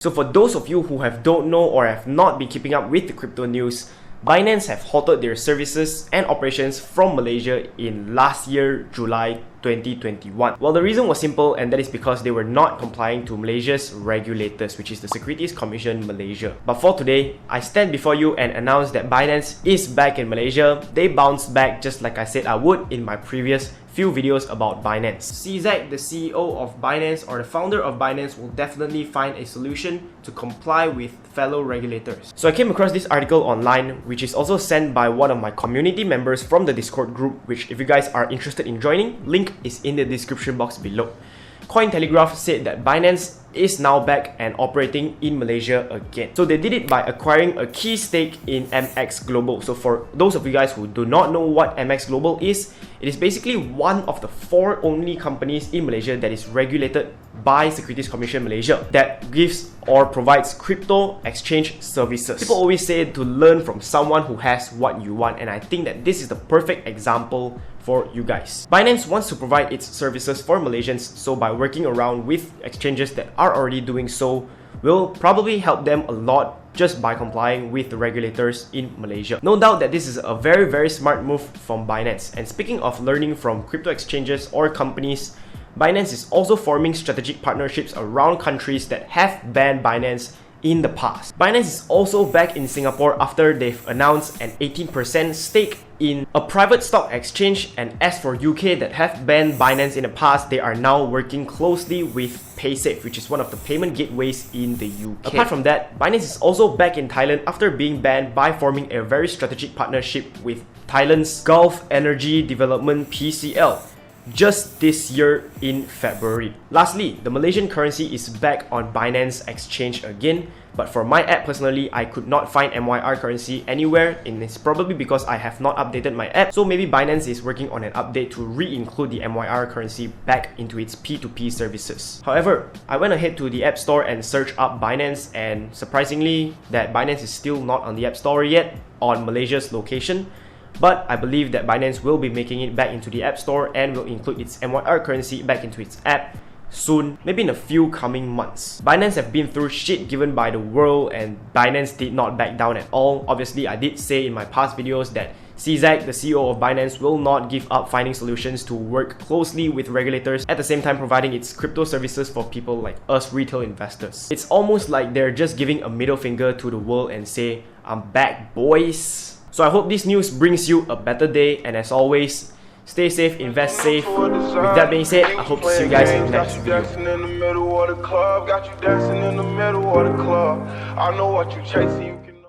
So for those of you who don't know or have not been keeping up with the crypto news, Binance have halted their services and operations from Malaysia in last year, July 2021. Well, the reason was simple, and that is because they were not complying to Malaysia's regulators, which is the Securities Commission Malaysia. But for today, I stand before you and announce that Binance is back in Malaysia. They bounced back just like I said I would in my previous few videos about Binance. CZAC, the CEO of Binance or the founder of Binance, will definitely find a solution to comply with fellow regulators. So I came across this article online, which is also sent by one of my community members from the Discord group, which if you guys are interested in joining, link is in the description box below. Cointelegraph said that Binance is now back and operating in Malaysia again. So they did it by acquiring a key stake in MX Global. So for those of you guys who do not know what MX Global is, it is basically one of the 4 only companies in Malaysia that is regulated by Securities Commission Malaysia that gives or provides crypto exchange services. People always say to learn from someone who has what you want, and I think that this is the perfect example for you guys. Binance wants to provide its services for Malaysians, so by working around with exchanges that are already doing so will probably help them a lot just by complying with the regulators in Malaysia. No doubt that this is a very smart move from Binance. And speaking of learning from crypto exchanges or companies, Binance is also forming strategic partnerships around countries that have banned Binance in the past. Binance is also back in Singapore after they've announced an 18% stake in a private stock exchange, and as for UK that have banned Binance in the past, they are now working closely with PaySafe, which is one of the payment gateways in the UK. Apart from that, Binance is also back in Thailand after being banned by forming a very strategic partnership with Thailand's Gulf Energy Development PCL just this year in February. Lastly, the Malaysian currency is back on Binance exchange again, but for my app personally, I could not find MYR currency anywhere, and it's probably because I have not updated my app. So maybe Binance is working on an update to re-include the MYR currency back into its P2P services. However, I went ahead to the App Store and searched up Binance, and surprisingly, that Binance is still not on the App Store yet on Malaysia's location. But I believe that Binance will be making it back into the App Store and will include its MYR currency back into its app soon, maybe in a few coming months. Binance have been through shit given by the world, and Binance did not back down at all. Obviously, I did say in my past videos that CZAC, the CEO of Binance, will not give up finding solutions to work closely with regulators, at the same time providing its crypto services for people like us retail investors. It's almost like they're just giving a middle finger to the world and say, I'm back, boys. So I hope this news brings you a better day, and as always, stay safe, invest safe. With that being said, I hope to see you guys in the next video. Got you dancing in the middle of the club. I know what you chasing, you can